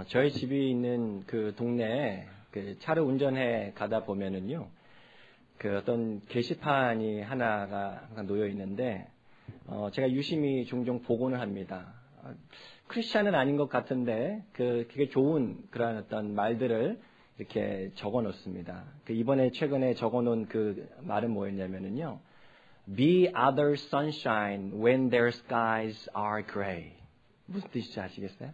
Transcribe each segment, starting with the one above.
저희 집이 있는 그 동네에 그 차를 운전해 가다 보면은요, 그 어떤 게시판이 하나가 항상 놓여 있는데, 제가 유심히 종종 보고는 합니다. 크리스찬은 아닌 것 같은데, 그게 좋은 그런 어떤 말들을 이렇게 적어 놓습니다. 이번에 최근에 적어 놓은 그 말은 뭐였냐면은요, Be other sunshine when their skies are gray. 무슨 뜻인지 아시겠어요?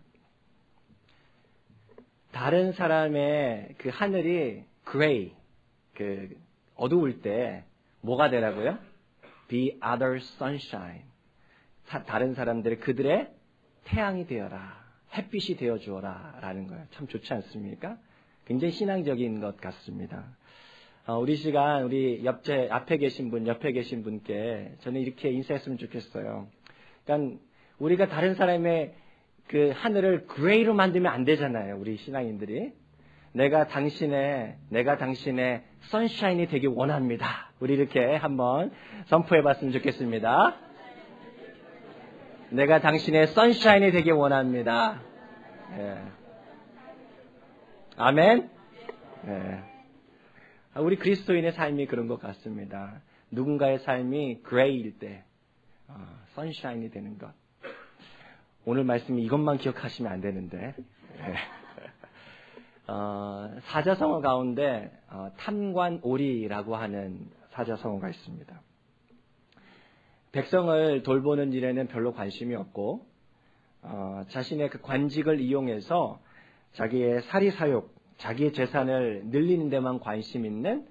다른 사람의 그 하늘이 gray, 어두울 때 뭐가 되라고요? Be other sunshine. 다른 사람들의 그들의 태양이 되어라. 햇빛이 되어주어라. 라는 거예요. 참 좋지 않습니까? 굉장히 신앙적인 것 같습니다. 우리 시간, 우리 앞에 계신 분, 옆에 계신 분께 저는 이렇게 인사했으면 좋겠어요. 그러니까 우리가 다른 사람의 그 하늘을 그레이로 만들면 안 되잖아요. 우리 신앙인들이. 내가 당신의 선샤인이 되길 원합니다. 우리 이렇게 한번 선포해 봤으면 좋겠습니다. 내가 당신의 선샤인이 되길 원합니다. 예. 아멘. 예. 우리 그리스도인의 삶이 그런 것 같습니다. 누군가의 삶이 그레이일 때 선샤인이 되는 것. 오늘 말씀이 이것만 기억하시면 안 되는데. 사자성어 가운데 탐관오리라고 하는 사자성어가 있습니다. 백성을 돌보는 일에는 별로 관심이 없고 자신의 그 관직을 이용해서 자기의 사리사욕, 자기의 재산을 늘리는 데만 관심 있는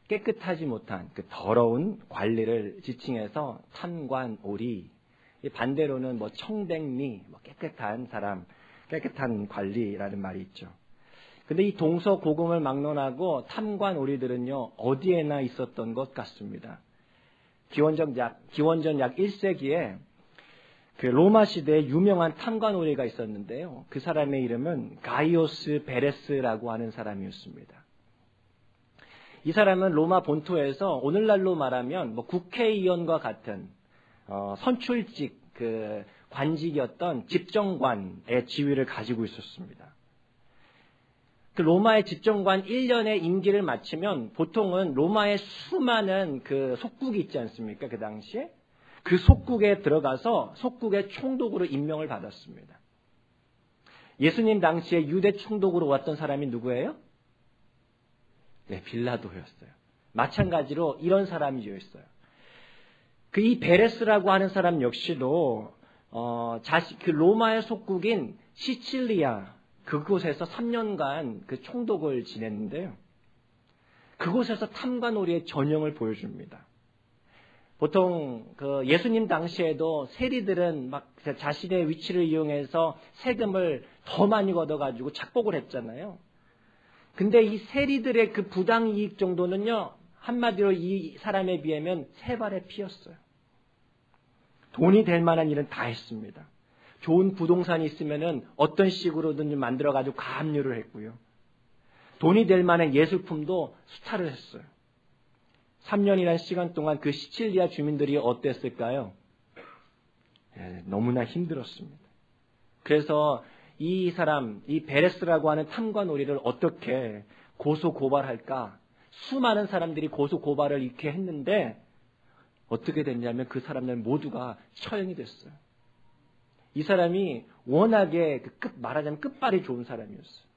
깨끗하지 못한 그 더러운 관리를 지칭해서 탐관오리. 반대로는 청백리, 깨끗한 사람, 깨끗한 관리라는 말이 있죠. 근데 이 동서고금을 막론하고 탐관오리들은요, 어디에나 있었던 것 같습니다. 기원전 약 1세기에 그 로마 시대에 유명한 탐관오리가 있었는데요. 그 사람의 이름은 가이오스 베레스라고 하는 사람이었습니다. 이 사람은 로마 본토에서 오늘날로 말하면 국회의원과 같은 선출직 그 관직이었던 집정관의 지위를 가지고 있었습니다. 그 로마의 집정관 1년의 임기를 마치면 보통은 로마의 수많은 그 속국이 있지 않습니까? 그 당시에 그 속국에 들어가서 속국의 총독으로 임명을 받았습니다. 예수님 당시에 유대 총독으로 왔던 사람이 누구예요? 네, 빌라도였어요. 마찬가지로 이런 사람이었어요. 이 베레스라고 하는 사람 역시도 그 로마의 속국인 시칠리아 그곳에서 3년간 그 총독을 지냈는데요. 그곳에서 탐관오리의 전형을 보여줍니다. 보통 그 예수님 당시에도 세리들은 자신의 위치를 이용해서 세금을 더 많이 걷어가지고 착복을 했잖아요. 근데 이 세리들의 그 부당이익 정도는요, 한마디로 이 사람에 비하면 세 발의 피였어요. 돈이 될 만한 일은 다 했습니다. 좋은 부동산이 있으면은 어떤 식으로든 만들어가지고 가압류를 했고요. 돈이 될 만한 예술품도 수탈을 했어요. 3년이라는 시간 동안 그 시칠리아 주민들이 어땠을까요? 너무나 힘들었습니다. 그래서 이 사람, 이 베레스라고 하는 탐관오리를 어떻게 고소고발할까? 수많은 사람들이 고소고발을 이렇게 했는데 어떻게 됐냐면 그 사람들 모두가 처형이 됐어요. 이 사람이 워낙에 말하자면 끝발이 좋은 사람이었어요.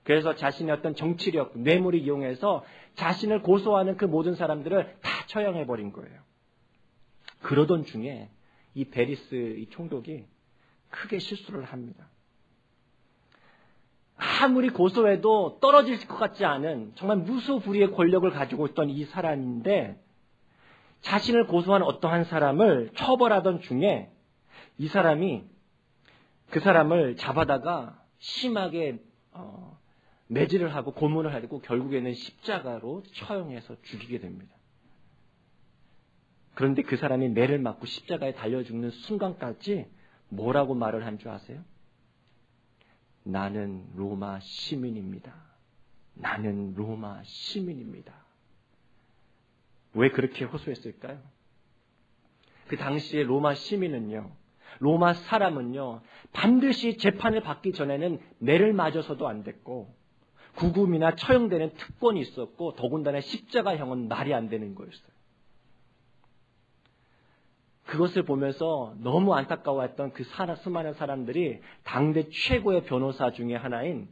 그래서 자신의 어떤 정치력, 뇌물을 이용해서 자신을 고소하는 그 모든 사람들을 다 처형해버린 거예요. 그러던 중에 이 베리스 이 총독이 크게 실수를 합니다. 아무리 고소해도 떨어질 것 같지 않은 정말 무소불위의 권력을 가지고 있던 이 사람인데 자신을 고소한 어떠한 사람을 처벌하던 중에 이 사람이 그 사람을 잡아다가 심하게 매질을 하고 고문을 하고 결국에는 십자가로 처형해서 죽이게 됩니다. 그런데 그 사람이 매를 맞고 십자가에 달려 죽는 순간까지 뭐라고 말을 한 줄 아세요? 나는 로마 시민입니다. 나는 로마 시민입니다. 왜 그렇게 호소했을까요? 그 당시에 로마 시민은요, 로마 사람은요, 반드시 재판을 받기 전에는 매를 맞아서도 안 됐고, 구금이나 처형되는 특권이 있었고, 더군다나 십자가형은 말이 안 되는 거였어요. 그것을 보면서 너무 안타까워했던 그 수많은 사람들이 당대 최고의 변호사 중에 하나인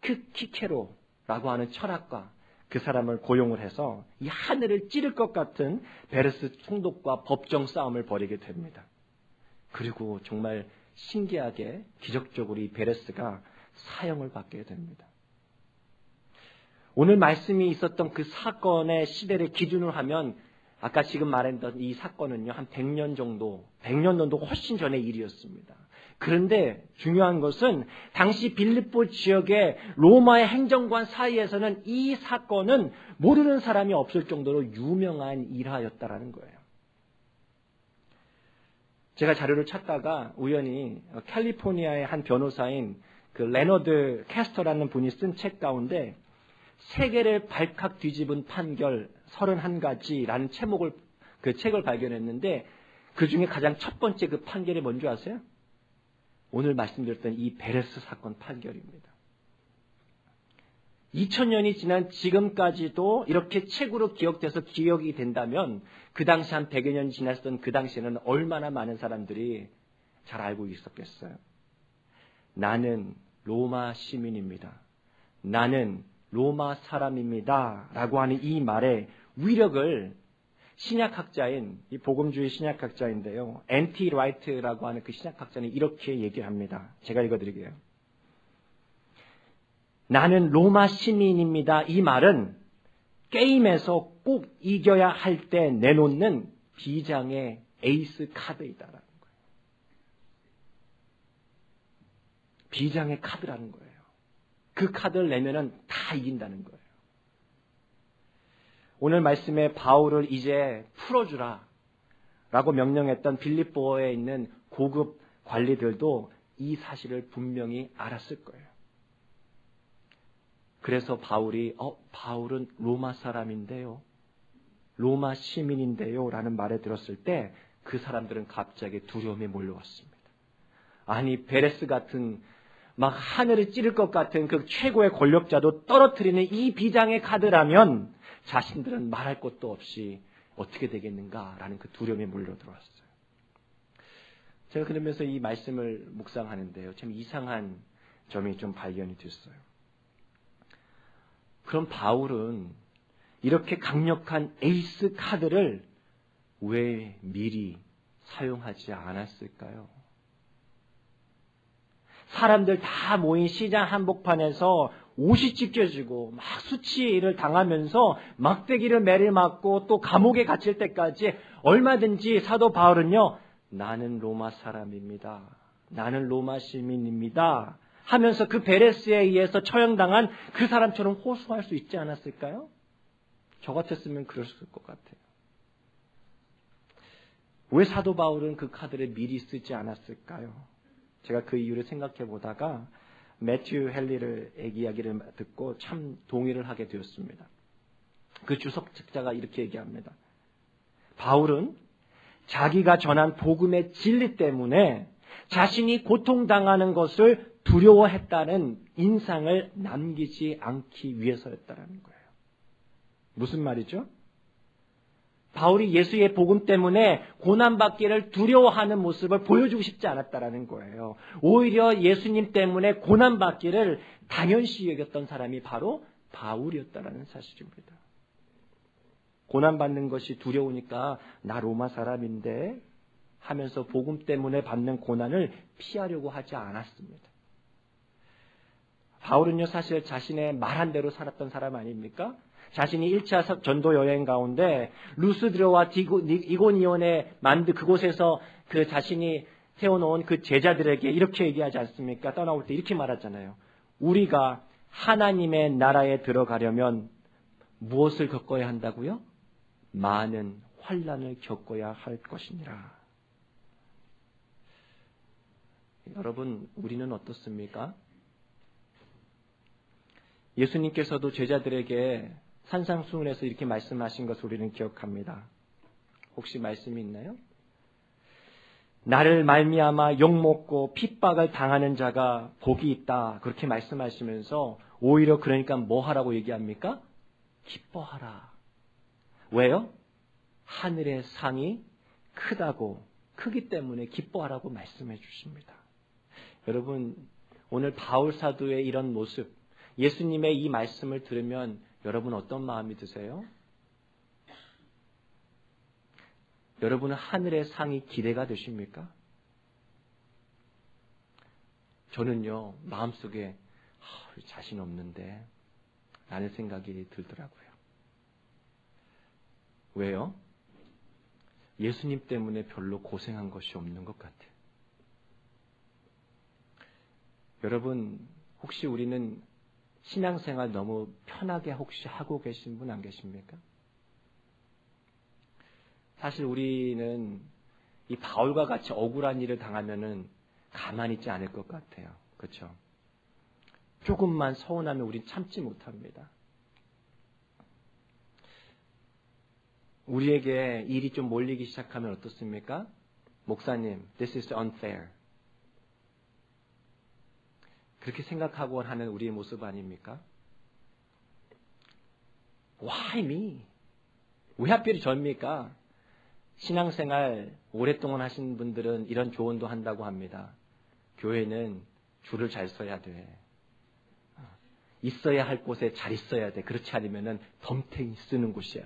키케로라고 하는 철학가, 그 사람을 고용을 해서 이 하늘을 찌를 것 같은 베레스 총독과 법정 싸움을 벌이게 됩니다. 그리고 정말 신기하게 기적적으로 이 베레스가 사형을 받게 됩니다. 오늘 말씀이 있었던 그 사건의 시대를 기준으로 하면 아까 지금 말했던 이 사건은요, 한 100년 정도 훨씬 전의 일이었습니다. 그런데 중요한 것은 당시 빌립보 지역의 로마의 행정관 사이에서는 이 사건은 모르는 사람이 없을 정도로 유명한 일화였다라는 거예요. 제가 자료를 찾다가 우연히 캘리포니아의 한 변호사인 그 레너드 캐스터라는 분이 쓴 책 가운데 세계를 발칵 뒤집은 판결 31가지라는 그 책을 발견했는데 그 중에 가장 첫 번째 그 판결이 뭔지 아세요? 오늘 말씀드렸던 이 베레스 사건 판결입니다. 2000년이 지난 지금까지도 이렇게 책으로 기억돼서 기억이 된다면 그 당시 한 100여 년 지났던 그 당시에는 얼마나 많은 사람들이 잘 알고 있었겠어요. 나는 로마 시민입니다. 나는 로마 사람입니다. 라고 하는 이 말의 위력을 신약학자인, 이 복음주의 신약학자인데요, 앤티 라이트라고 하는 그 신약학자는 이렇게 얘기를 합니다. 제가 읽어드릴게요. 나는 로마 시민입니다. 이 말은 게임에서 꼭 이겨야 할 때 내놓는 비장의 에이스 카드이다라는 거예요. 비장의 카드라는 거예요. 그 카드를 내면은 다 이긴다는 거예요. 오늘 말씀에 바울을 이제 풀어주라 라고 명령했던 빌립보에 있는 고급 관리들도 이 사실을 분명히 알았을 거예요. 그래서 바울이 바울은 로마 사람인데요, 로마 시민인데요 라는 말을 들었을 때 그 사람들은 갑자기 두려움이 몰려왔습니다. 아니, 베레스 같은 막 하늘을 찌를 것 같은 그 최고의 권력자도 떨어뜨리는 이 비장의 카드라면 자신들은 말할 것도 없이 어떻게 되겠는가라는 그 두려움이 몰려들어왔어요. 제가 그러면서 이 말씀을 묵상하는데요, 참 이상한 점이 좀 발견이 됐어요. 그럼 바울은 이렇게 강력한 에이스 카드를 왜 미리 사용하지 않았을까요? 사람들 다 모인 시장 한복판에서 옷이 찢겨지고 막 수치를 당하면서 막대기를 매를 맞고 또 감옥에 갇힐 때까지 얼마든지 사도 바울은요, 나는 로마 사람입니다, 나는 로마 시민입니다 하면서 그 베레스에 의해서 처형당한 그 사람처럼 호소할 수 있지 않았을까요? 저 같았으면 그랬을 것 같아요. 왜 사도 바울은 그 카드를 미리 쓰지 않았을까요? 제가 그 이유를 생각해 보다가 매튜 헨리의 이야기를 듣고 참 동의를 하게 되었습니다. 그 주석책자가 이렇게 얘기합니다. 바울은 자기가 전한 복음의 진리 때문에 자신이 고통당하는 것을 두려워했다는 인상을 남기지 않기 위해서였다는 거예요. 무슨 말이죠? 바울이 예수의 복음 때문에 고난받기를 두려워하는 모습을 보여주고 싶지 않았다는 거예요. 오히려 예수님 때문에 고난받기를 당연시 여겼던 사람이 바로 바울이었다는 사실입니다. 고난받는 것이 두려우니까 나 로마 사람인데 하면서 복음 때문에 받는 고난을 피하려고 하지 않았습니다. 바울은요, 사실 자신의 말한 대로 살았던 사람 아닙니까? 자신이 1차 전도 여행 가운데 루스드로와 이고니온에 그곳에서 그 자신이 세워놓은 그 제자들에게 이렇게 얘기하지 않습니까? 떠나올 때 이렇게 말하잖아요. 우리가 하나님의 나라에 들어가려면 무엇을 겪어야 한다고요? 많은 환난을 겪어야 할 것이니라. 여러분, 우리는 어떻습니까? 예수님께서도 제자들에게 산상수훈에서 이렇게 말씀하신 것을 우리는 기억합니다. 혹시 말씀이 있나요? 나를 말미암아 욕먹고 핍박을 당하는 자가 복이 있다. 그렇게 말씀하시면서 오히려 그러니까 뭐 하라고 얘기합니까? 기뻐하라. 왜요? 하늘의 상이 크기 때문에 기뻐하라고 말씀해 주십니다. 여러분, 오늘 바울 사도의 이런 모습, 예수님의 이 말씀을 들으면 여러분 어떤 마음이 드세요? 여러분은 하늘의 상이 기대가 되십니까? 저는요, 마음속에 자신 없는데 라는 생각이 들더라고요. 왜요? 예수님 때문에 별로 고생한 것이 없는 것 같아요. 여러분, 혹시 우리는 신앙생활 너무 편하게 혹시 하고 계신 분 안 계십니까? 사실 우리는 이 바울과 같이 억울한 일을 당하면은 가만히 있지 않을 것 같아요. 그렇죠? 조금만 서운하면 우린 참지 못합니다. 우리에게 일이 좀 몰리기 시작하면 어떻습니까? 목사님, this is unfair. 그렇게 생각하고 하는 우리의 모습 아닙니까? Why me? 왜 하필 저입니까? 신앙생활 오랫동안 하신 분들은 이런 조언도 한다고 합니다. 교회는 줄을 잘 서야 돼. 있어야 할 곳에 잘 있어야 돼. 그렇지 않으면 덤탱이 쓰는 곳이야.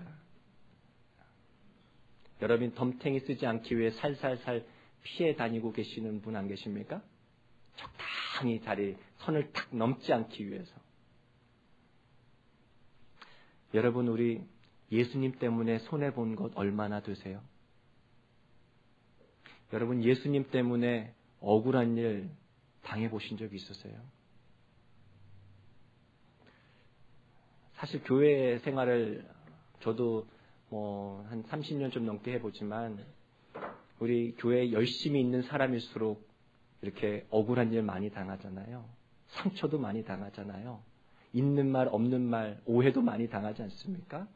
여러분, 덤탱이 쓰지 않기 위해 살살살 피해 다니고 계시는 분 안 계십니까? 적당히 선을 탁 넘지 않기 위해서. 여러분, 우리 예수님 때문에 손해본 것 얼마나 되세요? 여러분, 예수님 때문에 억울한 일 당해보신 적 있으세요? 사실 교회 생활을 저도 한 30년 좀 넘게 해보지만 우리 교회에 열심히 있는 사람일수록 이렇게 억울한 일 많이 당하잖아요. 상처도 많이 당하잖아요. 있는 말 없는 말 오해도 많이 당하지 않습니까?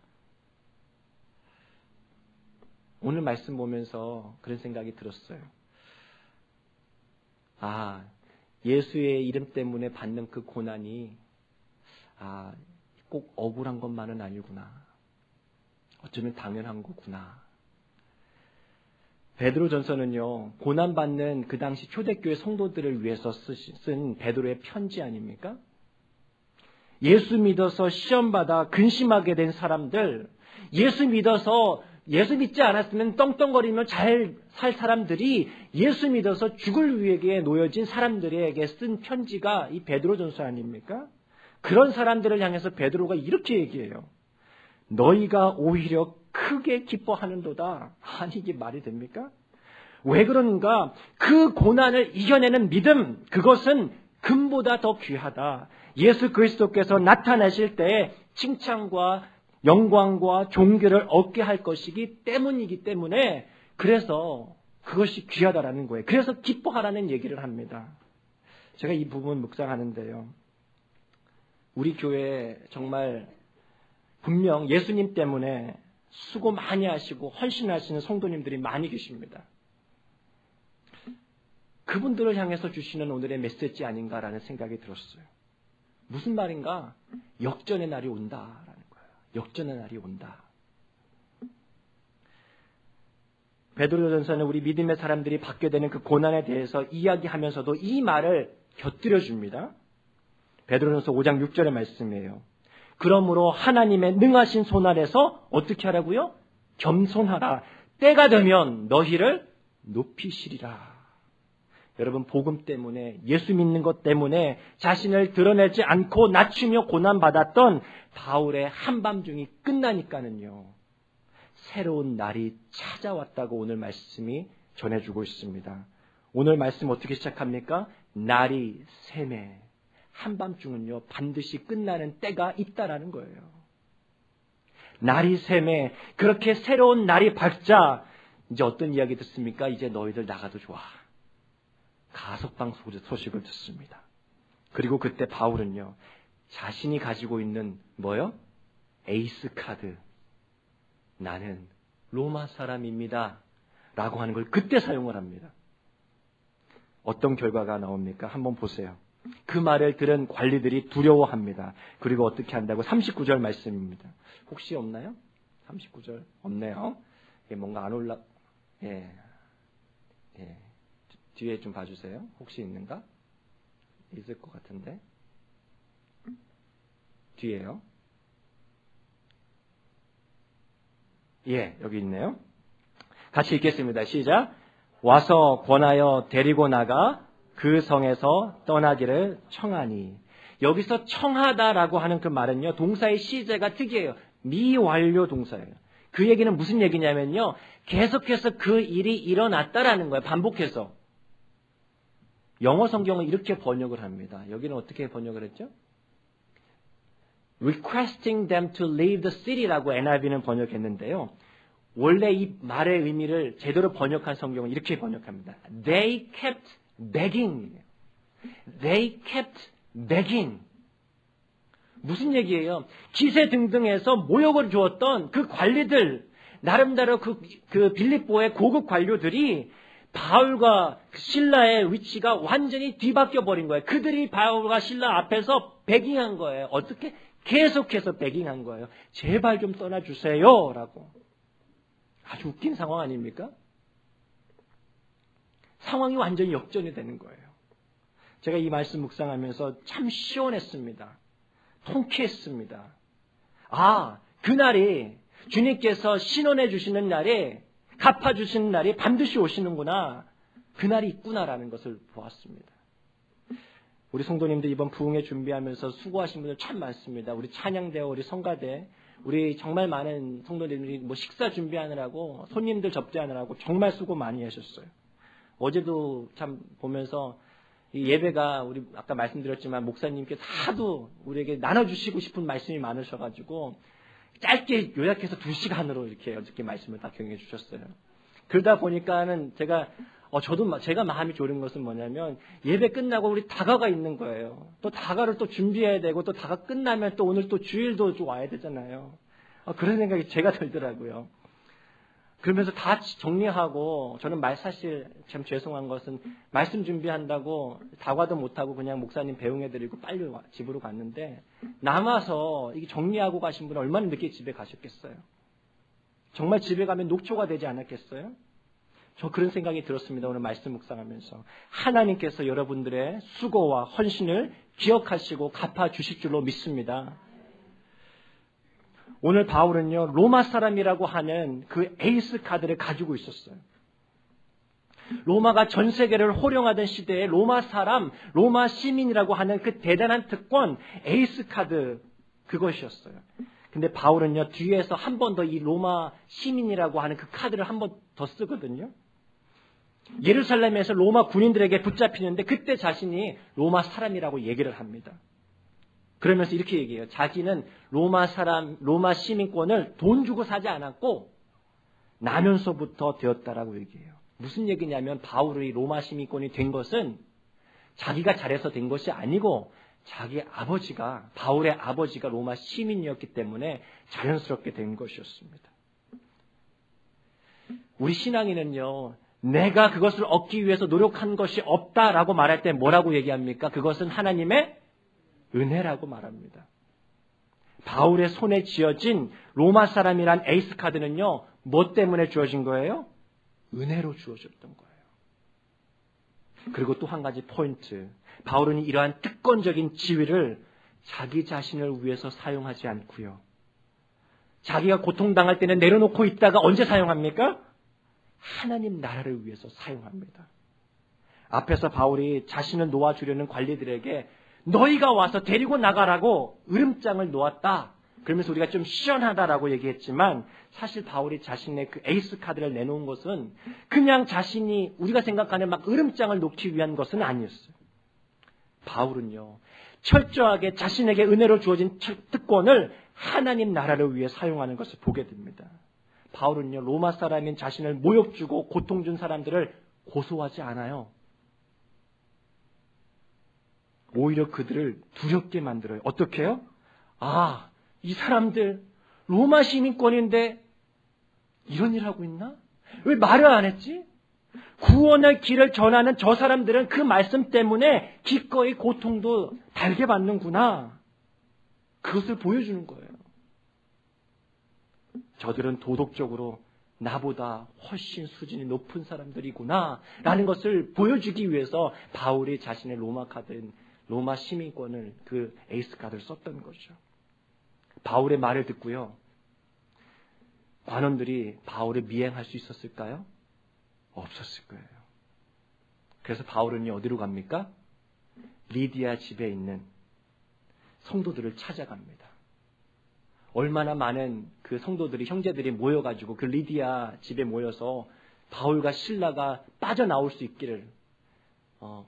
오늘 말씀 보면서 그런 생각이 들었어요. 예수의 이름 때문에 받는 그 고난이 꼭 억울한 것만은 아니구나. 어쩌면 당연한 거구나. 베드로전서는요, 고난받는 그 당시 초대교회 성도들을 위해서 쓴 베드로의 편지 아닙니까? 예수 믿어서 시험받아 근심하게 된 사람들, 예수 믿지 않았으면 떵떵거리며 잘 살 사람들이 예수 믿어서 죽을 위기에 놓여진 사람들에게 쓴 편지가 이 베드로전서 아닙니까? 그런 사람들을 향해서 베드로가 이렇게 얘기해요. 너희가 오히려 크게 기뻐하는도다. 아니, 이게 말이 됩니까? 왜 그런가? 그 고난을 이겨내는 믿음, 그것은 금보다 더 귀하다. 예수 그리스도께서 나타나실 때 칭찬과 영광과 존귀를 얻게 할 것이기 때문이기 때문에 그래서 그것이 귀하다라는 거예요. 그래서 기뻐하라는 얘기를 합니다. 제가 이 부분 묵상하는데요. 우리 교회에 정말 분명 예수님 때문에 수고 많이 하시고 헌신하시는 성도님들이 많이 계십니다. 그분들을 향해서 주시는 오늘의 메시지 아닌가라는 생각이 들었어요. 무슨 말인가? 역전의 날이 온다라는 거예요. 역전의 날이 온다. 베드로전서는 우리 믿음의 사람들이 받게 되는 그 고난에 대해서 이야기하면서도 이 말을 곁들여 줍니다. 베드로전서 5장 6절의 말씀이에요. 그러므로 하나님의 능하신 손 아래서 어떻게 하라고요? 겸손하라. 때가 되면 너희를 높이시리라. 여러분, 복음 때문에, 예수 믿는 것 때문에 자신을 드러내지 않고 낮추며 고난받았던 바울의 한밤중이 끝나니까는요, 새로운 날이 찾아왔다고 오늘 말씀이 전해주고 있습니다. 오늘 말씀 어떻게 시작합니까? 날이 새매. 한밤중은요, 반드시 끝나는 때가 있다라는 거예요. 날이 새매. 그렇게 새로운 날이 밝자 이제 어떤 이야기 듣습니까? 이제 너희들 나가도 좋아. 가석방 소식을 듣습니다. 그리고 그때 바울은요, 자신이 가지고 있는 뭐요? 에이스 카드. 나는 로마 사람입니다. 라고 하는 걸 그때 사용을 합니다. 어떤 결과가 나옵니까? 한번 보세요. 그 말을 들은 관리들이 두려워합니다. 그리고 어떻게 한다고? 39절 말씀입니다. 혹시 없나요? 39절 없네요. 뭔가 안 올라. 예. 뒤에 좀 봐주세요. 혹시 있는가? 있을 것 같은데. 뒤에요. 예, 여기 있네요. 같이 읽겠습니다. 시작. 와서 권하여 데리고 나가 그 성에서 떠나기를 청하니. 여기서 청하다라고 하는 그 말은요, 동사의 시제가 특이해요. 미완료 동사예요. 그 얘기는 무슨 얘기냐면요, 계속해서 그 일이 일어났다라는 거예요. 반복해서. 영어 성경은 이렇게 번역을 합니다. 여기는 어떻게 번역을 했죠? requesting them to leave the city라고 NIV는 번역했는데요. 원래 이 말의 의미를 제대로 번역한 성경은 이렇게 번역합니다. They kept begging. They kept begging. 무슨 얘기예요? 기세등등해서 모욕을 주었던 그 관리들, 나름대로 그 빌립보의 고급 관료들이 바울과 실라의 위치가 완전히 뒤바뀌어 버린 거예요. 그들이 바울과 실라 앞에서 베깅한 거예요. 어떻게? 계속해서 베깅한 거예요. 제발 좀 떠나주세요. 라고. 아주 웃긴 상황 아닙니까? 상황이 완전히 역전이 되는 거예요. 제가 이 말씀 묵상하면서 참 시원했습니다. 통쾌했습니다. 아, 그날이 주님께서 신원해 주시는 날에 갚아주시는 날이 반드시 오시는구나. 그날이 있구나라는 것을 보았습니다. 우리 성도님들 이번 부흥회 준비하면서 수고하신 분들 참 많습니다. 우리 찬양대와 우리 성가대, 우리 정말 많은 성도님들이 뭐 식사 준비하느라고, 손님들 접대하느라고 정말 수고 많이 하셨어요. 어제도 참 보면서 이 예배가 우리 아까 말씀드렸지만 목사님께서 하도 우리에게 나눠주시고 싶은 말씀이 많으셔가지고 짧게 요약해서 2시간으로 이렇게 어저께 말씀을 다 경영해 주셨어요. 그러다 보니까는 제가 마음이 졸은 것은 뭐냐면 예배 끝나고 우리 다가가 있는 거예요. 또 다가를 또 준비해야 되고 또 다가 끝나면 또 오늘 또 주일도 좀 와야 되잖아요. 그런 생각이 제가 들더라고요. 그러면서 다 정리하고 저는 사실 참 죄송한 것은 말씀 준비한다고 다과도 못하고 그냥 목사님 배웅해드리고 빨리 집으로 갔는데 남아서 이게 정리하고 가신 분은 얼마나 늦게 집에 가셨겠어요. 정말 집에 가면 녹초가 되지 않았겠어요? 저 그런 생각이 들었습니다. 오늘 말씀 묵상하면서. 하나님께서 여러분들의 수고와 헌신을 기억하시고 갚아주실 줄로 믿습니다. 오늘 바울은요, 로마 사람이라고 하는 그 에이스 카드를 가지고 있었어요. 로마가 전 세계를 호령하던 시대에 로마 사람, 로마 시민이라고 하는 그 대단한 특권, 에이스 카드, 그것이었어요. 근데 바울은요, 뒤에서 한 번 더 이 로마 시민이라고 하는 그 카드를 한 번 더 쓰거든요. 예루살렘에서 로마 군인들에게 붙잡히는데 그때 자신이 로마 사람이라고 얘기를 합니다. 그러면서 이렇게 얘기해요. 자기는 로마 사람, 로마 시민권을 돈 주고 사지 않았고 나면서부터 되었다라고 얘기해요. 무슨 얘기냐면 바울이 로마 시민권이 된 것은 자기가 잘해서 된 것이 아니고 자기 아버지가, 바울의 아버지가 로마 시민이었기 때문에 자연스럽게 된 것이었습니다. 우리 신앙인은요, 내가 그것을 얻기 위해서 노력한 것이 없다라고 말할 때 뭐라고 얘기합니까? 그것은 하나님의 은혜라고 말합니다. 바울의 손에 쥐어진 로마 사람이란 에이스 카드는요, 뭐 때문에 주어진 거예요? 은혜로 주어졌던 거예요. 그리고 또 한 가지 포인트. 바울은 이러한 특권적인 지위를 자기 자신을 위해서 사용하지 않고요. 자기가 고통당할 때는 내려놓고 있다가 언제 사용합니까? 하나님 나라를 위해서 사용합니다. 앞에서 바울이 자신을 놓아주려는 관리들에게 너희가 와서 데리고 나가라고 으름장을 놓았다. 그러면서 우리가 좀 시원하다라고 얘기했지만 사실 바울이 자신의 그 에이스 카드를 내놓은 것은 그냥 자신이 우리가 생각하는 막 으름장을 놓기 위한 것은 아니었어요. 바울은요, 철저하게 자신에게 은혜로 주어진 특권을 하나님 나라를 위해 사용하는 것을 보게 됩니다. 바울은요, 로마 사람인 자신을 모욕 주고 고통 준 사람들을 고소하지 않아요. 오히려 그들을 두렵게 만들어요. 어떻게 해요? 아, 이 사람들 로마 시민권인데 이런 일 하고 있나? 왜 말을 안 했지? 구원의 길을 전하는 저 사람들은 그 말씀 때문에 기꺼이 고통도 달게 받는구나. 그것을 보여주는 거예요. 저들은 도덕적으로 나보다 훨씬 수준이 높은 사람들이구나 라는 것을 보여주기 위해서 바울이 자신의 로마 시민권을 그 에이스 카드를 썼던 거죠. 바울의 말을 듣고요, 관원들이 바울을 미행할 수 있었을까요? 없었을 거예요. 그래서 바울은 어디로 갑니까? 리디아 집에 있는 성도들을 찾아갑니다. 얼마나 많은 그 성도들이, 형제들이 모여가지고 그 리디아 집에 모여서 바울과 실라가 빠져나올 수 있기를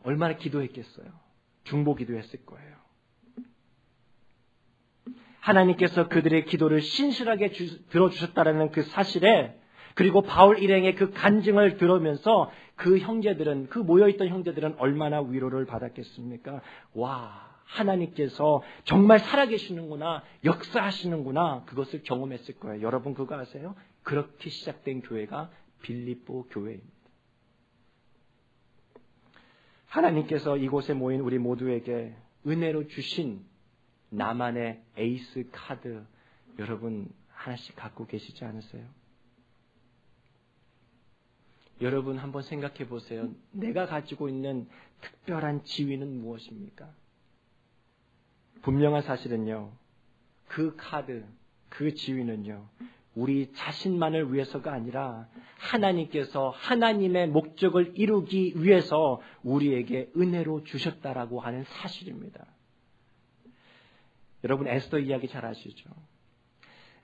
얼마나 기도했겠어요. 중보 기도했을 거예요. 하나님께서 그들의 기도를 신실하게 들어주셨다는 그 사실에, 그리고 바울 일행의 그 간증을 들으면서 그 형제들은, 그 모여있던 형제들은 얼마나 위로를 받았겠습니까? 와, 하나님께서 정말 살아계시는구나, 역사하시는구나, 그것을 경험했을 거예요. 여러분 그거 아세요? 그렇게 시작된 교회가 빌립보 교회입니다. 하나님께서 이곳에 모인 우리 모두에게 은혜로 주신 나만의 에이스 카드, 여러분 하나씩 갖고 계시지 않으세요? 여러분 한번 생각해 보세요. 내가 가지고 있는 특별한 지위는 무엇입니까? 분명한 사실은요, 그 카드, 그 지위는요, 우리 자신만을 위해서가 아니라 하나님께서 하나님의 목적을 이루기 위해서 우리에게 은혜로 주셨다라고 하는 사실입니다. 여러분 에스더 이야기 잘 아시죠?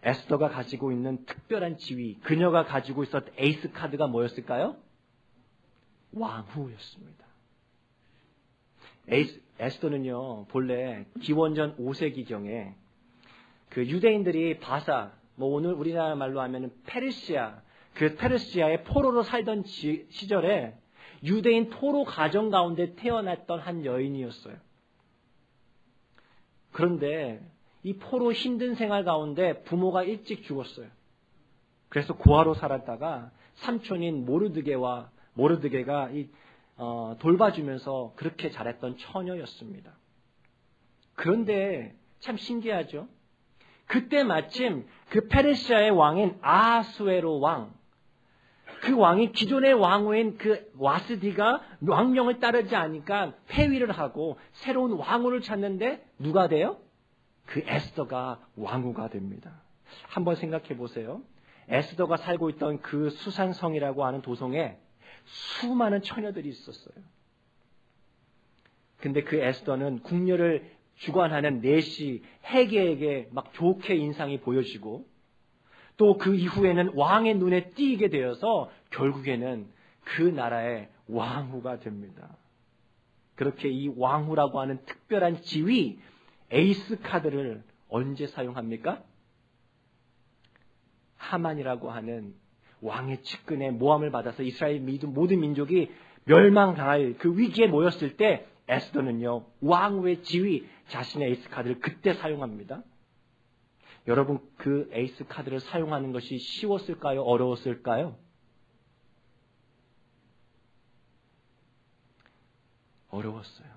에스더가 가지고 있는 특별한 지위, 그녀가 가지고 있었던 에이스 카드가 뭐였을까요? 왕후였습니다. 에스더는요, 본래 기원전 5세기경에 그 유대인들이 바사, 오늘 우리나라 말로 하면 페르시아, 그 페르시아의 포로로 살던 시절에 유대인 토로 가정 가운데 태어났던 한 여인이었어요. 그런데 이 포로 힘든 생활 가운데 부모가 일찍 죽었어요. 그래서 고아로 살았다가 삼촌인 모르드게가 돌봐주면서 그렇게 자랐던 처녀였습니다. 그런데 참 신기하죠? 그때 마침 그 페르시아의 왕인 아하수에로 왕, 그 왕이 기존의 왕후인 그 와스디가 왕명을 따르지 않으니까 폐위를 하고 새로운 왕후를 찾는데 누가 돼요? 그 에스더가 왕후가 됩니다. 한번 생각해 보세요. 에스더가 살고 있던 그 수산성이라고 하는 도성에 수많은 처녀들이 있었어요. 근데 그 에스더는 궁녀를 주관하는 내시 헤게에게 막 좋게 인상이 보여지고, 또 그 이후에는 왕의 눈에 띄게 되어서 결국에는 그 나라의 왕후가 됩니다. 그렇게 이 왕후라고 하는 특별한 지위, 에이스 카드를 언제 사용합니까? 하만이라고 하는 왕의 측근에 모함을 받아서 이스라엘 모든 민족이 멸망당할 그 위기에 모였을 때 에스더는요, 왕후의 지위, 자신의 에이스 카드를 그때 사용합니다. 여러분 그 에이스 카드를 사용하는 것이 쉬웠을까요? 어려웠을까요? 어려웠어요.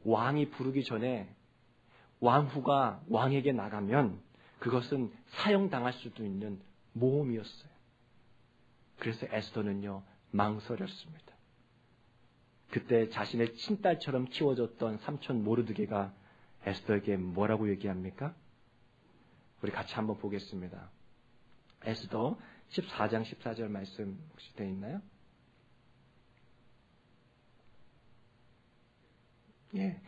왕이 부르기 전에 왕후가 왕에게 나가면 그것은 사형당할 수도 있는 모험이었어요. 그래서 에스더는요, 망설였습니다. 그때 자신의 친딸처럼 키워줬던 삼촌 모르드게가 에스더에게 뭐라고 얘기합니까? 우리 같이 한번 보겠습니다. 에스더 14장 14절 말씀 혹시 되어 있나요? 예,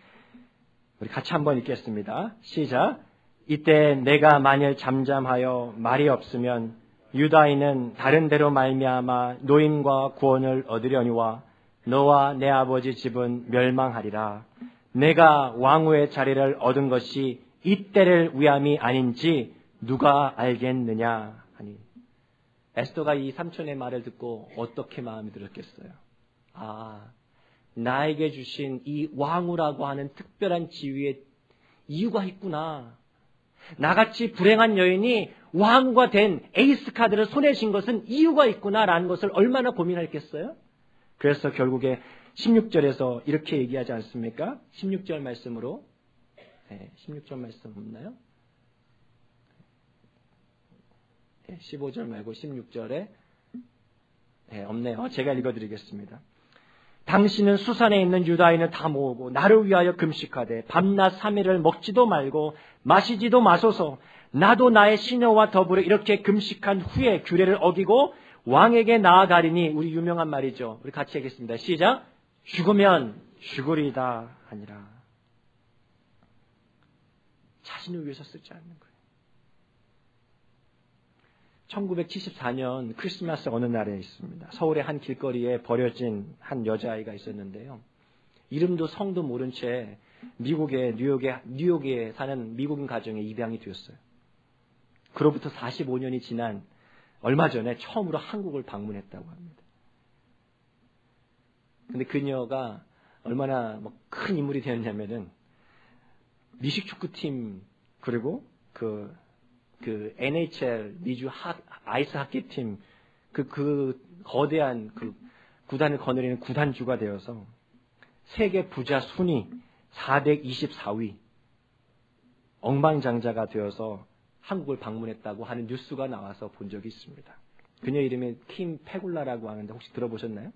우리 같이 한번 읽겠습니다. 시작. 이때 내가 만일 잠잠하여 말이 없으면 유다인은 다른 데로 말미암아 노임과 구원을 얻으려니와 너와 내 아버지 집은 멸망하리라. 내가 왕후의 자리를 얻은 것이 이때를 위함이 아닌지 누가 알겠느냐 하니, 에스더가 이 삼촌의 말을 듣고 어떻게 마음이 들었겠어요? 아, 나에게 주신 이 왕후라고 하는 특별한 지위에 이유가 있구나. 나같이 불행한 여인이 왕후가 된 에이스 카드를 손에 쥔 것은 이유가 있구나라는 것을 얼마나 고민했겠어요? 그래서 결국에 16절에서 이렇게 얘기하지 않습니까? 16절 말씀으로 16절 말씀 없나요? 15절 말고 16절에 없네요. 제가 읽어드리겠습니다. 당신은 수산에 있는 유다인을 다 모으고 나를 위하여 금식하되 밤낮 3일을 먹지도 말고 마시지도 마소서. 나도 나의 시녀와 더불어 이렇게 금식한 후에 규례를 어기고 왕에게 나아가리니. 우리 유명한 말이죠. 우리 같이 하겠습니다. 시작. 죽으면 죽으리다 하니라. 자신을 위해서 쓰지 않는 거예요. 1974년 크리스마스 어느 날에 있습니다. 서울의 한 길거리에 버려진 한 여자아이가 있었는데요. 이름도 성도 모른 채 미국의 뉴욕에 사는 미국인 가정에 입양이 되었어요. 그로부터 45년이 지난 얼마 전에 처음으로 한국을 방문했다고 합니다. 근데 그녀가 얼마나 큰 인물이 되었냐면은 미식축구팀 그리고 그 NHL 미주 아이스 하키팀 그 거대한 그 구단을 거느리는 구단주가 되어서 세계 부자 순위 424위 억만장자가 되어서 한국을 방문했다고 하는 뉴스가 나와서 본 적이 있습니다. 그녀 이름이 킴 페굴라라고 하는데 혹시 들어보셨나요?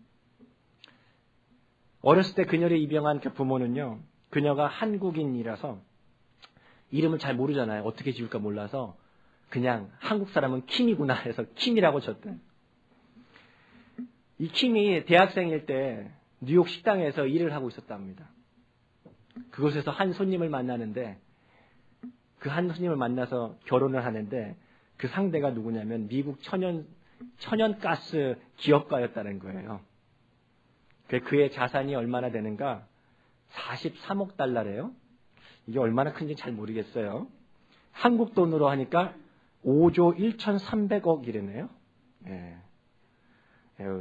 어렸을 때 그녀를 입양한 그 부모는요. 그녀가 한국인이라서 이름을 잘 모르잖아요. 어떻게 지을까 몰라서 그냥 한국 사람은 킴이구나 해서 킴이라고 줬대. 이 킴이 대학생일 때 뉴욕 식당에서 일을 하고 있었답니다. 그곳에서 한 손님을 만나는데 그 한 손님을 만나서 결혼을 하는데 그 상대가 누구냐면 미국 천연가스 기업가였다는 거예요. 그의 자산이 얼마나 되는가? 43억 달러래요. 이게 얼마나 큰지 잘 모르겠어요. 한국 돈으로 하니까 5조 1,300억이래네요. 예.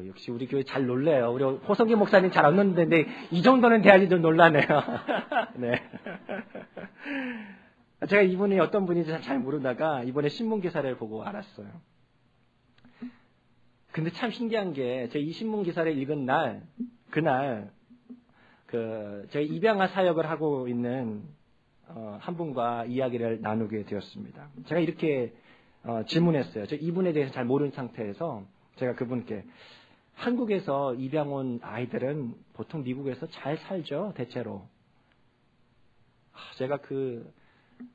역시 우리 교회 잘 놀래요. 우리 호성기 목사님 잘 안 놀는데 이 정도는 돼야지 좀 놀라네요. 네. 제가 이분이 어떤 분인지 잘 모르다가 이번에 신문 기사를 보고 알았어요. 근데 참 신기한 게 제가 이 신문 기사를 읽은 그날 제가 입양아 사역을 하고 있는 한 분과 이야기를 나누게 되었습니다. 제가 이렇게 질문했어요. 저 이분에 대해서 잘 모르는 상태에서 제가 그분께 한국에서 입양 온 아이들은 보통 미국에서 잘 살죠, 대체로. 제가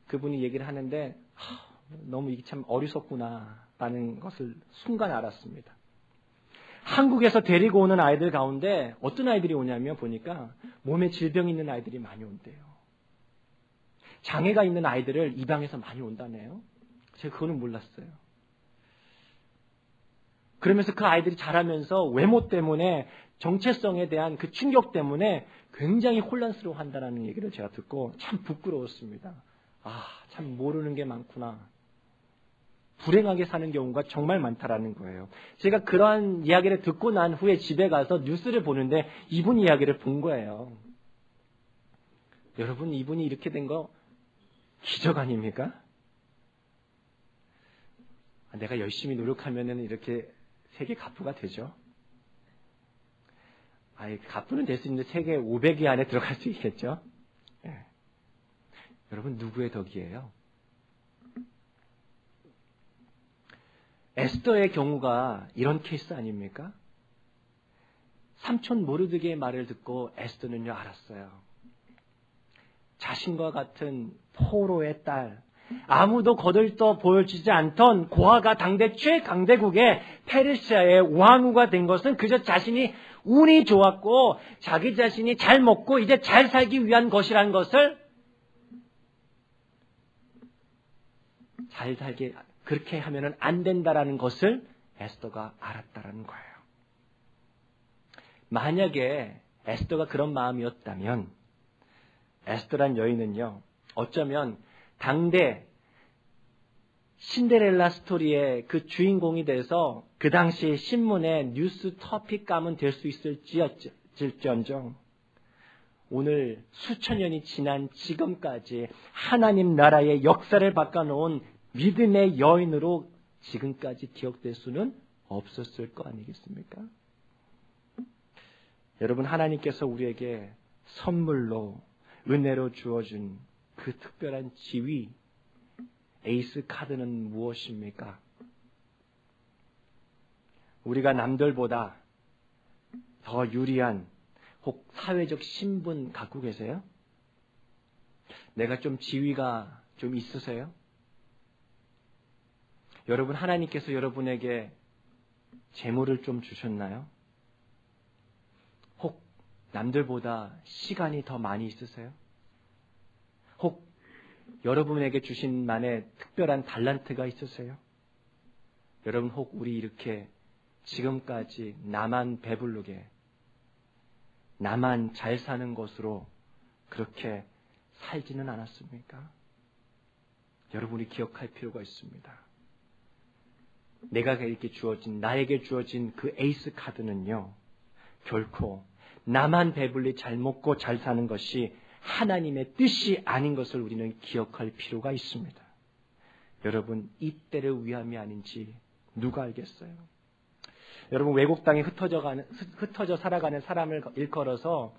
그분이 얘기를 하는데 너무 이게 참 어리석구나라는 것을 순간 알았습니다. 한국에서 데리고 오는 아이들 가운데 어떤 아이들이 오냐면 보니까 몸에 질병이 있는 아이들이 많이 온대요. 장애가 있는 아이들을 입양해서 많이 온다네요. 제가 그거는 몰랐어요. 그러면서 그 아이들이 자라면서 외모 때문에 정체성에 대한 그 충격 때문에 굉장히 혼란스러워 한다는 얘기를 제가 듣고 참 부끄러웠습니다. 참 모르는 게 많구나. 불행하게 사는 경우가 정말 많다라는 거예요. 제가 그러한 이야기를 듣고 난 후에 집에 가서 뉴스를 보는데 이분 이야기를 본 거예요. 여러분, 이분이 이렇게 된 거 기적 아닙니까? 내가 열심히 노력하면 이렇게 세계 가부가 되죠. 가부는 될 수 있는데 세계 500위 안에 들어갈 수 있겠죠. 네. 여러분, 누구의 덕이에요? 에스더의 경우가 이런 케이스 아닙니까? 삼촌 모르드게의 말을 듣고 에스더는요 알았어요. 자신과 같은 포로의 딸, 아무도 거들떠 보여주지 않던 고아가 당대 최강대국의 페르시아의 왕후가 된 것은 그저 자신이 운이 좋았고 자기 자신이 잘 먹고 이제 잘 살기 위한 것이라는 것을 잘 살게 그렇게 하면은 안 된다라는 것을 에스더가 알았다라는 거예요. 만약에 에스더가 그런 마음이었다면 에스더란 여인은요 어쩌면 당대 신데렐라 스토리의 그 주인공이 돼서 그 당시 신문의 뉴스 토픽감은 될 수 있을지언정 오늘 수천 년이 지난 지금까지 하나님 나라의 역사를 바꿔놓은 믿음의 여인으로 지금까지 기억될 수는 없었을 거 아니겠습니까? 여러분, 하나님께서 우리에게 선물로 은혜로 주어준 그 특별한 지위, 에이스 카드는 무엇입니까? 우리가 남들보다 더 유리한 혹 사회적 신분 갖고 계세요? 내가 좀 지위가 좀 있으세요? 여러분, 하나님께서 여러분에게 재물을 좀 주셨나요? 혹 남들보다 시간이 더 많이 있으세요? 혹 여러분에게 주신 만의 특별한 달란트가 있으세요? 여러분, 혹 우리 이렇게 지금까지 나만 배부르게, 나만 잘 사는 것으로 그렇게 살지는 않았습니까? 여러분이 기억할 필요가 있습니다. 내가 이렇게 나에게 주어진 그 에이스 카드는요, 결코 나만 배불리 잘 먹고 잘 사는 것이 하나님의 뜻이 아닌 것을 우리는 기억할 필요가 있습니다. 여러분, 이 때를 위함이 아닌지 누가 알겠어요? 여러분, 외국 땅에 흩어져 살아가는 사람을 일컬어서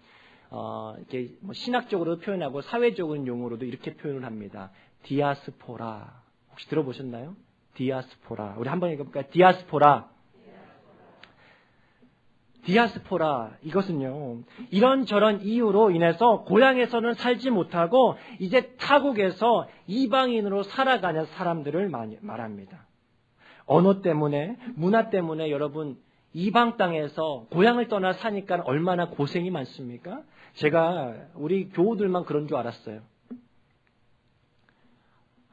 이렇게 신학적으로 표현하고 사회적인 용어로도 이렇게 표현을 합니다. 디아스포라. 혹시 들어보셨나요? 디아스포라. 우리 한번 읽어볼까요? 디아스포라. 이것은요, 이런저런 이유로 인해서 고향에서는 살지 못하고 이제 타국에서 이방인으로 살아가는 사람들을 말합니다. 언어 때문에, 문화 때문에 여러분, 이방 땅에서 고향을 떠나 사니까 얼마나 고생이 많습니까? 제가 우리 교우들만 그런 줄 알았어요.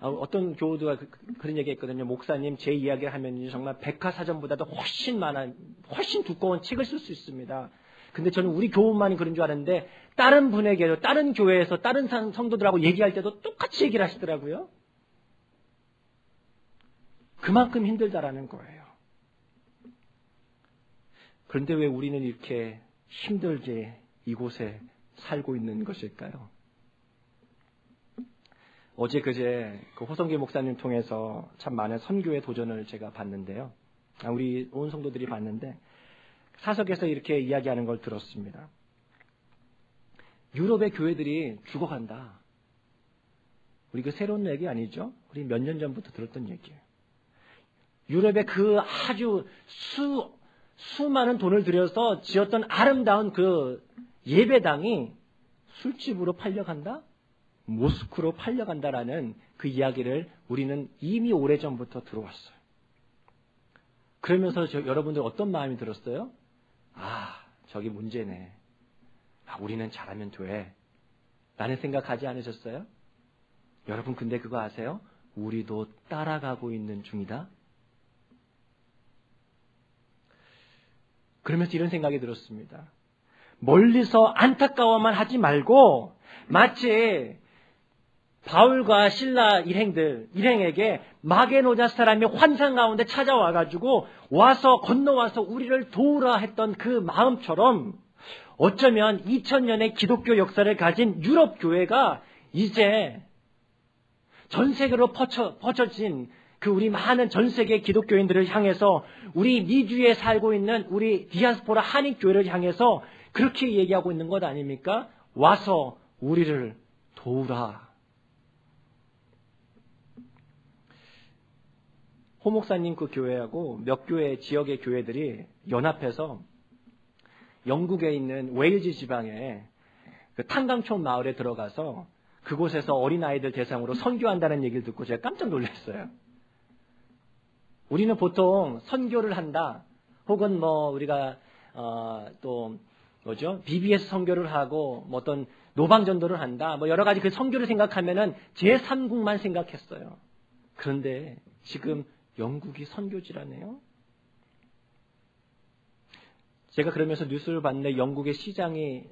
어떤 교우가 그런 얘기 했거든요. 목사님, 제 이야기를 하면 정말 백과사전보다도 훨씬 두꺼운 책을 쓸 수 있습니다. 근데 저는 우리 교우만이 그런 줄 알았는데, 다른 분에게도, 다른 교회에서, 다른 성도들하고 얘기할 때도 똑같이 얘기를 하시더라고요. 그만큼 힘들다라는 거예요. 그런데 왜 우리는 이렇게 힘들게 이곳에 살고 있는 것일까요? 어제 그제 그 호성기 목사님 통해서 참 많은 선교의 도전을 제가 봤는데요. 우리 온 성도들이 봤는데 사석에서 이렇게 이야기하는 걸 들었습니다. 유럽의 교회들이 죽어간다. 우리 그 새로운 얘기 아니죠? 우리 몇 년 전부터 들었던 얘기예요. 유럽의 그 아주 수많은 돈을 들여서 지었던 아름다운 그 예배당이 술집으로 팔려간다? 모스크로 팔려간다라는 그 이야기를 우리는 이미 오래전부터 들어왔어요. 그러면서 여러분들 어떤 마음이 들었어요? 저기 문제네. 우리는 잘하면 돼. 라는 생각하지 않으셨어요? 여러분, 근데 그거 아세요? 우리도 따라가고 있는 중이다. 그러면서 이런 생각이 들었습니다. 멀리서 안타까워만 하지 말고 마치 바울과 실라 일행에게 마게노냐 사람이 환상 가운데 찾아와가지고 건너와서 우리를 도우라 했던 그 마음처럼 어쩌면 2000년의 기독교 역사를 가진 유럽 교회가 이제 전 세계로 퍼져진 그 우리 많은 전 세계 기독교인들을 향해서 우리 미주에 살고 있는 우리 디아스포라 한인교회를 향해서 그렇게 얘기하고 있는 것 아닙니까? 와서 우리를 도우라. 호 목사님 그 교회하고 몇 교회 지역의 교회들이 연합해서 영국에 있는 웨일즈 지방에 그 탄강촌 마을에 들어가서 그곳에서 어린아이들 대상으로 선교한다는 얘기를 듣고 제가 깜짝 놀랐어요. 우리는 보통 선교를 한다, 혹은 우리가 BBS 선교를 하고 어떤 노방전도를 한다, 여러 가지 그 선교를 생각하면은 제3국만 생각했어요. 그런데 지금 영국이 선교지라네요. 제가 그러면서 뉴스를 봤는데 영국의 시장이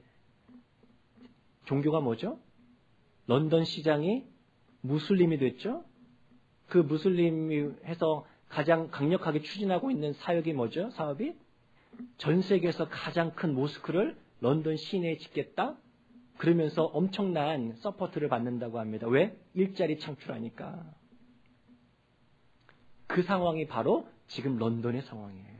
종교가 뭐죠? 런던 시장이 무슬림이 됐죠? 그 무슬림이 해서 가장 강력하게 추진하고 있는 사역이 뭐죠? 사업이? 전 세계에서 가장 큰 모스크를 런던 시내에 짓겠다? 그러면서 엄청난 서포트를 받는다고 합니다. 왜? 일자리 창출하니까. 그 상황이 바로 지금 런던의 상황이에요.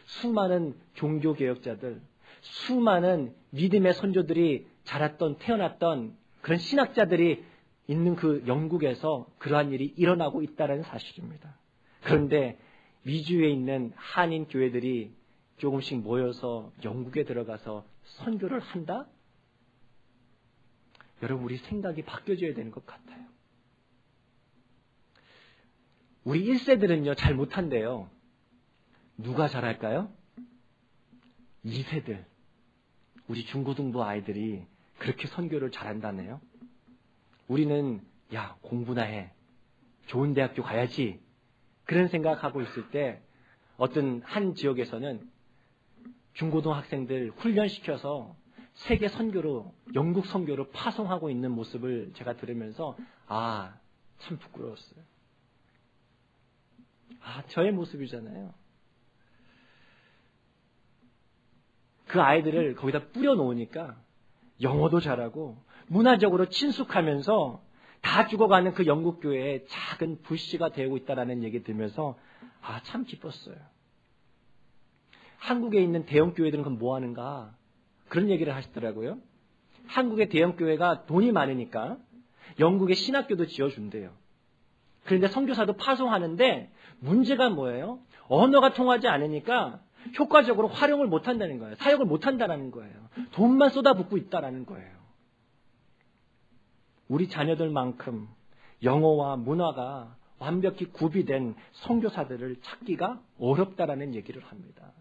수많은 종교개혁자들, 수많은 믿음의 선조들이 자랐던, 태어났던 그런 신학자들이 있는 그 영국에서 그러한 일이 일어나고 있다는 사실입니다. 그런데 미주에 있는 한인 교회들이 조금씩 모여서 영국에 들어가서 선교를 한다? 여러분, 우리 생각이 바뀌어져야 되는 것 같아요. 우리 1세들은요, 잘 못한대요. 누가 잘할까요? 2세들. 우리 중고등부 아이들이 그렇게 선교를 잘한다네요. 우리는 야, 공부나 해. 좋은 대학교 가야지. 그런 생각하고 있을 때 어떤 한 지역에서는 중고등학생들 훈련시켜서 세계 선교로, 영국 선교로 파송하고 있는 모습을 제가 들으면서 참 부끄러웠어요. 저의 모습이잖아요. 그 아이들을 거기다 뿌려놓으니까 영어도 잘하고 문화적으로 친숙하면서 다 죽어가는 그 영국 교회의 작은 불씨가 되고 있다는 얘기 들으면서 참 기뻤어요. 한국에 있는 대형 교회들은 그럼 뭐 하는가? 그런 얘기를 하시더라고요. 한국의 대형 교회가 돈이 많으니까 영국의 신학교도 지어준대요. 그런데 선교사도 파송하는데 문제가 뭐예요? 언어가 통하지 않으니까 효과적으로 활용을 못한다는 거예요. 사역을 못한다는 거예요. 돈만 쏟아붓고 있다는 거예요. 우리 자녀들만큼 영어와 문화가 완벽히 구비된 선교사들을 찾기가 어렵다라는 얘기를 합니다.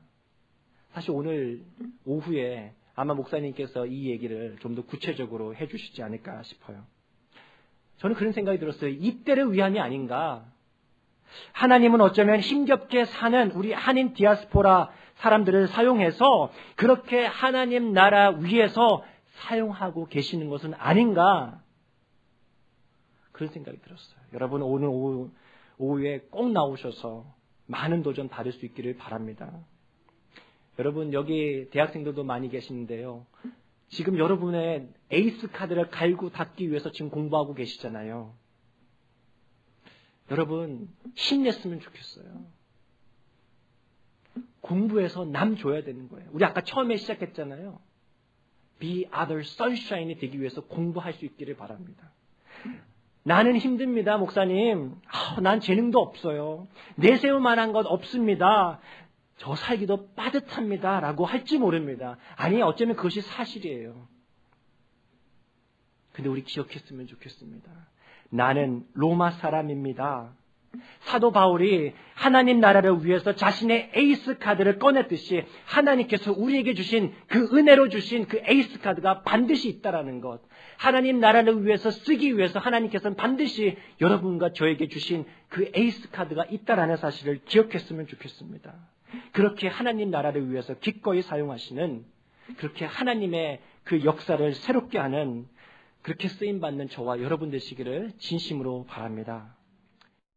사실 오늘 오후에 아마 목사님께서 이 얘기를 좀 더 구체적으로 해주시지 않을까 싶어요. 저는 그런 생각이 들었어요. 이때를 위함이 아닌가. 하나님은 어쩌면 힘겹게 사는 우리 한인 디아스포라 사람들을 사용해서 그렇게 하나님 나라 위에서 사용하고 계시는 것은 아닌가. 그런 생각이 들었어요. 여러분 오늘 오후에 꼭 나오셔서 많은 도전 받을 수 있기를 바랍니다. 여러분 여기 대학생들도 많이 계시는데요. 지금 여러분의 에이스 카드를 갈고 닦기 위해서 지금 공부하고 계시잖아요. 여러분 힘냈으면 좋겠어요. 공부해서 남 줘야 되는 거예요. 우리 아까 처음에 시작했잖아요. Be other sunshine이 되기 위해서 공부할 수 있기를 바랍니다. 나는 힘듭니다, 목사님. 난 재능도 없어요. 내세울 만한 것 없습니다. 저 살기도 빠듯합니다. 라고 할지 모릅니다. 아니, 어쩌면 그것이 사실이에요. 근데 우리 기억했으면 좋겠습니다. 나는 로마 사람입니다. 사도 바울이 하나님 나라를 위해서 자신의 에이스 카드를 꺼냈듯이 하나님께서 우리에게 주신 그 은혜로 주신 그 에이스 카드가 반드시 있다라는 것. 하나님 나라를 위해서 쓰기 위해서 하나님께서는 반드시 여러분과 저에게 주신 그 에이스 카드가 있다라는 사실을 기억했으면 좋겠습니다. 그렇게 하나님 나라를 위해서 기꺼이 사용하시는, 그렇게 하나님의 그 역사를 새롭게 하는, 그렇게 쓰임받는 저와 여러분 되시기를 진심으로 바랍니다.